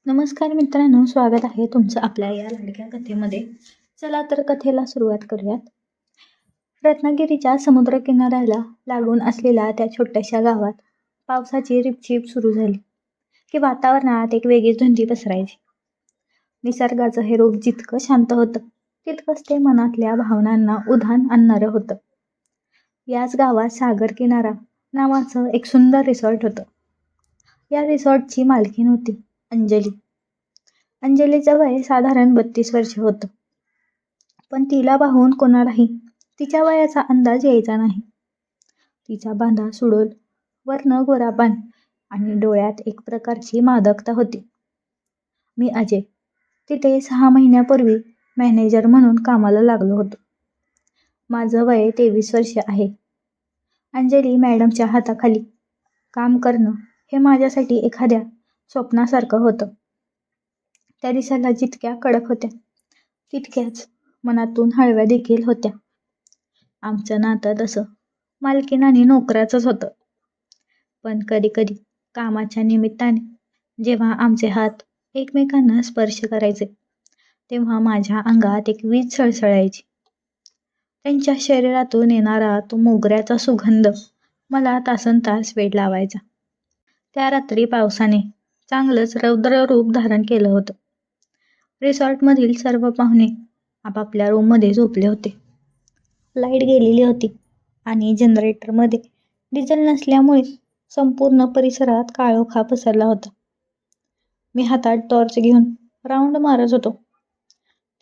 नमस्कार मित्रांनो, स्वागत आहे तुमचं आपल्या या लाडक्या कथेमध्ये. चला तर कथेला सुरुवात करूयात. रत्नागिरीच्या समुद्रकिनाऱ्याला लागून असलेल्या त्या छोट्याशा गावात पावसाची रिपछिप सुरू झाली की वातावरणात एक वेगळीच धुंदी पसरायची. निसर्गाचं हे रूप जितकं शांत होतं तितकंच ते मनातल्या भावनांना उधाण आणणारं होतं. याच गावात सागर किनारा नावाचं एक सुंदर रिसॉर्ट होतं. या रिसॉर्टची मालकीण होती अंजली. अंजलीचं वय साधारण 32 वर्ष होतं, पण तिला पाहून कोणालाही तिच्या वयाचा अंदाज यायचा नाही. तिचा बांधा सुडोल, वर्ण गोरापान आणि डोळ्यात एक प्रकारची मादकता होती. मी अजय, तिथे 6 महिन्यापूर्वी मॅनेजर म्हणून कामाला लागलो होतो. माझं वय 23 वर्ष आहे. अंजली मॅडमच्या हाताखाली काम करणं हे माझ्यासाठी एखाद्या स्वप्नासारखं होतं. त्या दिसायला जितक्या कडक होत्या तितक्याच मनातून हळव्या देखील होत्या. आमचं नातं तसं मालकीण आणि नोकराचंच होतं, पण कधी कधी कामाच्या निमित्ताने जेव्हा आमचे हात एकमेकांना स्पर्श करायचे तेव्हा माझ्या अंगात एक वीज सळसळायची. त्यांच्या शरीरातून येणारा तो मोगऱ्याचा सुगंध मला तासनतास वेड लावायचा. त्या रात्री पावसाने चांगलंच रौद्र रूप धारण केलं होतं. रिसॉर्टमधील सर्व पाहुणे आपापल्या रूममध्ये झोपले होते. लाईट गेलेली होती आणि जनरेटरमध्ये डिझेल नसल्यामुळे संपूर्ण परिसरात काळोखा पसरला होता. मी हातात टॉर्च घेऊन राऊंड मारत होतो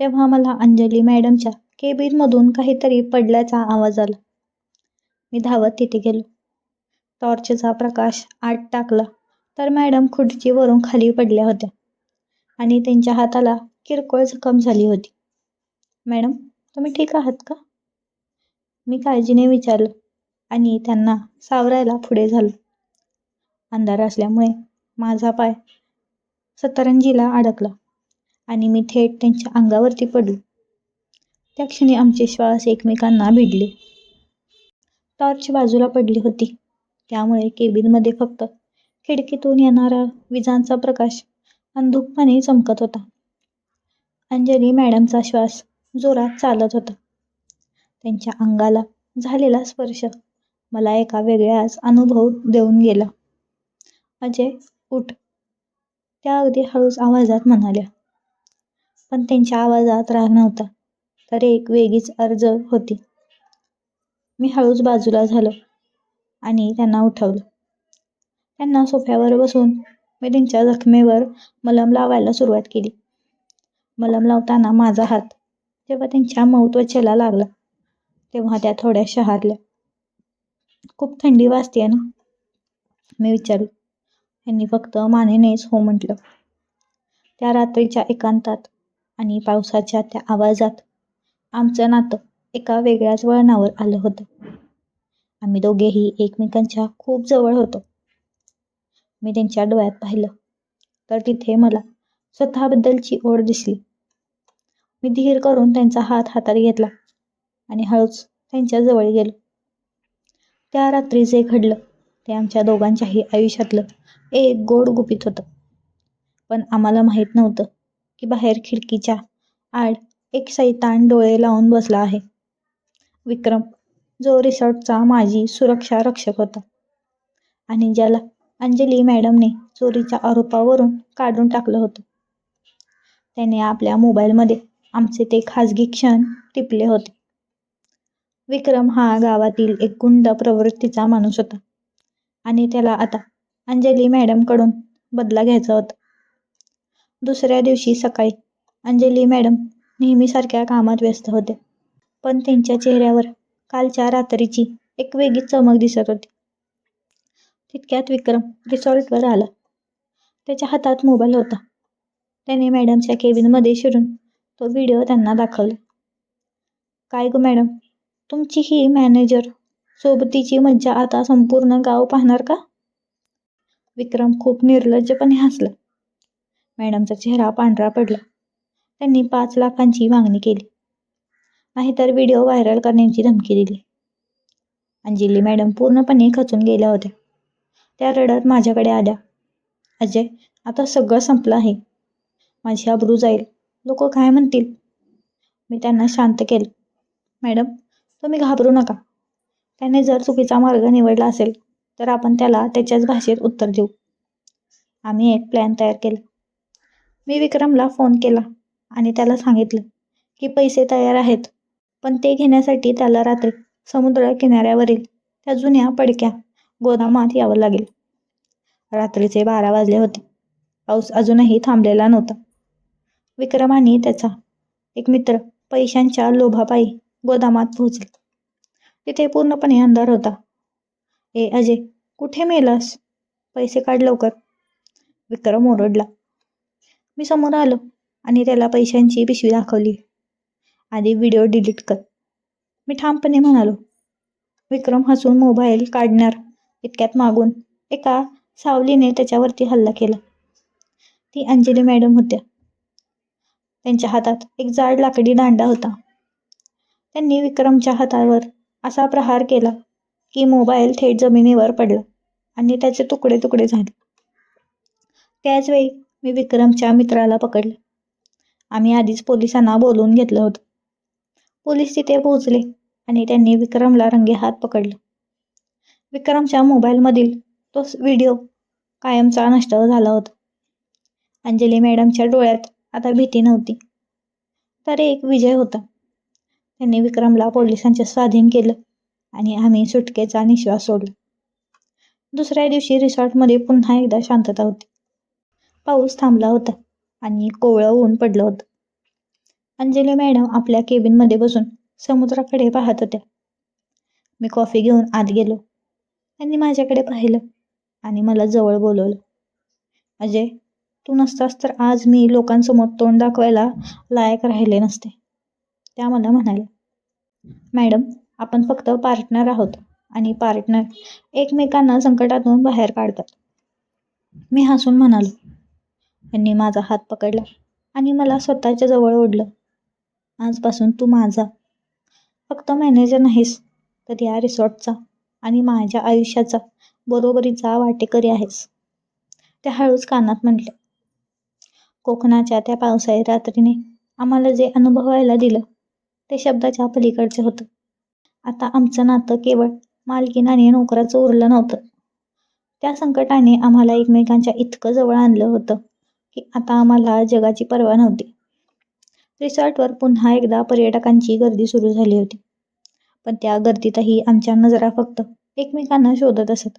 तेव्हा मला अंजली मॅडमच्या केबिनमधून काहीतरी पडल्याचा आवाज आला. मी धावत तिथे गेलो. टॉर्चचा प्रकाश आत टाकला तर मॅडम खुर्चीवरून खाली पडल्या होत्या आणि त्यांच्या हाताला किरकोळ जखम झाली होती. मॅडम, तुम्ही ठीक आहात का? मी काळजीने विचारलं आणि त्यांना सावरायला पुढे झालो. अंधार असल्यामुळे माझा पाय सतरंजीला अडकला आणि मी थेट त्यांच्या अंगावरती पडलो. त्या क्षणी आमचे श्वास एकमेकांना भिडले. टॉर्च बाजूला पडली होती त्यामुळे केबिनमध्ये फक्त खिडकीतून येणारा विजांचा प्रकाश अंधुकपणे चमकत होता. अंजली मॅडमचा श्वास जोरात चालत होता. त्यांच्या अंगाला झालेला स्पर्श मला एका वेगळ्याच अनुभव देऊन गेला. अजय, उठ, त्या अगदी हळूच आवाजात म्हणाल्या. पण त्यांच्या आवाजात राग नव्हता, तर एक वेगळीच अर्ज होती. मी हळूच बाजूला झालो आणि त्यांना उठवलं. त्यांना सोफ्यावर बसून मी त्यांच्या जखमेवर मलम लावायला सुरुवात केली. मलम लावताना माझा हात जेव्हा त्यांच्या मऊ त्वचेला लागला तेव्हा त्या थोड्या शहारल्या. खूप थंडी वाजतेय ना? मी विचारलं. त्यांनी फक्त मानेनेच हो म्हटलं. त्या रात्रीच्या एकांतात आणि पावसाच्या त्या आवाजात आमचं नातं एका वेगळ्याच वळणावर आलं होतं. आम्ही दोघेही एकमेकांच्या खूप जवळ होतो. मी त्यांच्या डोळ्यात पाहिलं तर तिथे मला स्वतःबद्दलची ओढ दिसली. मी धीर करून त्यांचा हात हातात घेतला आणि हळूच त्यांच्या जवळ गेलो. त्या रात्री जे घडलं ते आमच्या दोघांच्याही आयुष्यातलं एक गोड गुपित होतं. पण आम्हाला माहीत नव्हतं की बाहेर खिडकीच्या आड एक शैतान डोळे लावून बसला आहे. विक्रम, जो रिसॉर्टचा माझी सुरक्षा रक्षक होता आणि ज्याला अंजली मॅडमने चोरीच्या आरोपावरून काढून टाकलं होतं. त्याने आपल्या मोबाईलमध्ये आमचे ते खाजगी क्षण टिपले होते. विक्रम हा गावातील एक गुंड प्रवृत्तीचा माणूस होता आणि त्याला आता अंजली मॅडमकडून बदला घ्यायचा होता. दुसऱ्या दिवशी सकाळी अंजली मॅडम नेहमीसारख्या कामात व्यस्त होत्या, पण त्यांच्या चेहऱ्यावर कालच्या रात्रीची एक वेगळीच चमक दिसत होती. तितक्यात विक्रम रिसॉर्टवर आला. त्याच्या हातात मोबाईल होता. त्याने मॅडमच्या केबिनमध्ये शिरून तो व्हिडिओ त्यांना दाखवला. काय गं मॅडम, तुमची ही मॅनेजर सोबतीची मज्जा आता संपूर्ण गाव पाहणार का? विक्रम खूप निर्लज्जपणे हसला. मॅडमचा चेहरा पांढरा पडला. त्यांनी 5 लाखांची मागणी केली, नाहीतर व्हिडिओ व्हायरल करण्याची धमकी दिली. अंजली मॅडम पूर्णपणे खचून गेल्या होत्या. त्या रडत माझ्याकडे आल्या. अजय, आता सगळं संपलं आहे. माझी आबरू जाईल, लोक काय म्हणतील. मी त्यांना शांत केलं. मॅडम, तुम्ही घाबरू नका. त्याने जर चुकीचा मार्ग निवडला असेल तर आपण त्याला त्याच्याच भाषेत उत्तर देऊ. आम्ही एक प्लॅन तयार केला. मी विक्रमला फोन केला आणि त्याला सांगितलं की पैसे तयार आहेत, पण ते घेण्यासाठी त्याला रात्री समुद्र किनाऱ्यावरील त्या जुन्या पडक्या गोदामात यावं लागेल. रात्रीचे 12 वाजले होते. पाऊस अजूनही थांबलेला नव्हता. विक्रम आणि त्याचा एक मित्र पैशांच्या लोभापायी गोदामात पोहोचले. तिथे पूर्णपणे अंधार होता. ए अजय, कुठे मेलास? पैसे काढ लवकर, विक्रम ओरडला. मी समोर आलो आणि त्याला पैशांची पिशवी दाखवली. आधी व्हिडिओ डिलीट कर, मी ठामपणे म्हणालो. विक्रम हसून मोबाईल काढणार इतक्यात मागून एका सावलीने त्याच्यावरती हल्ला केला. ती अंजली मॅडम होत्या. त्यांच्या हातात एक जाड लाकडी दांडा होता. त्यांनी विक्रमच्या हातावर असा प्रहार केला की मोबाईल थेट जमिनीवर पडला आणि त्याचे तुकडे तुकडे झाले. त्याच वेळी मी विक्रमच्या मित्राला पकडले. आम्ही आधीच पोलिसांना बोलवून घेतलं होतं. पोलीस तिथे पोहोचले आणि त्यांनी विक्रमला रंगेहात पकडलं. विक्रमच्या मोबाईलमधील तो व्हिडिओ कायमचा नष्ट झाला होता. अंजली मॅडमच्या डोळ्यात आता भीती नव्हती, तर एक विजय होता. त्यांनी विक्रमला पोलिसांच्या स्वाधीन केलं आणि आम्ही सुटकेचा निश्वास सोडला. दुसऱ्या दिवशी रिसॉर्टमध्ये पुन्हा एकदा शांतता होती. पाऊस थांबला होता आणि कोवळं ऊन पडलं होतं. अंजली मॅडम आपल्या केबिनमध्ये बसून समुद्राकडे पाहत होत्या. मी कॉफी घेऊन आत गेलो. त्यांनी माझ्याकडे पाहिलं आणि मला जवळ बोलवलं. अजय, तू नसतास तर आज मी लोकांसमोर तोंड दाखवायला लायक राहिले नसते, त्या मला म्हणाल्या. मॅडम, आपण फक्त पार्टनर आहोत आणि पार्टनर एकमेकांना संकटातून बाहेर काढतात, मी हसून म्हणालो. त्यांनी माझा हात पकडला आणि मला स्वतःच्या जवळ ओढलं. आजपासून तू माझा फक्त मॅनेजर नाहीस, तर या रिसॉर्टचा आणि माझ्या आयुष्याचा बरोबरीचा वाटेकरी आहेस, त्या हळूच कानात म्हटल्या. कोकणाच्या त्या पावसाळी रात्रीने आम्हाला जे अनुभवायला दिलं ते शब्दाच्या पलीकडचे होतं. आता आमचं नातं केवळ मालकीण आणि नोकराचं उरलं नव्हतं. त्या संकटाने आम्हाला एकमेकांच्या इतकं जवळ आणलं होतं की आता आम्हाला जगाची पर्वा नव्हती. रिसॉर्टवर पुन्हा एकदा पर्यटकांची गर्दी सुरू झाली होती, पण त्या गर्दीतही आमच्या नजरा फक्त एकमेकांना शोधत असत.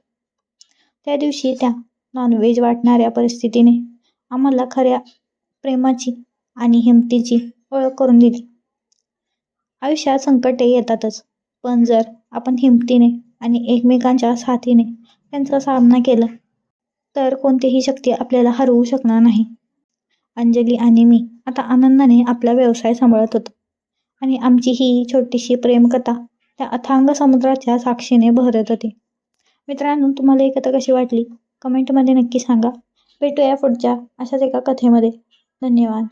त्या दिवशी त्या नॉनव्हेज वाटणाऱ्या परिस्थितीने आम्हाला खऱ्या प्रेमाची आणि हिमतीची ओळख करून दिली. आयुष्यात संकटे येतातच, पण जर आपण हिमतीने आणि एकमेकांच्या साथीने त्यांचा सामना केला तर कोणतीही शक्ती आपल्याला हरवू शकणार नाही. अंजली आणि मी आता आनंदाने आपला व्यवसाय सांभाळत होतो आणि आमची ही छोटीशी प्रेमकथा त्या अथांग समुद्राच्या साक्षीने बहरत होती. मित्रांनो, तुम्हाला ही कथा कशी वाटली कमेंटमध्ये नक्की सांगा. भेटूया पुढच्या अशाच एका कथेमध्ये. धन्यवाद.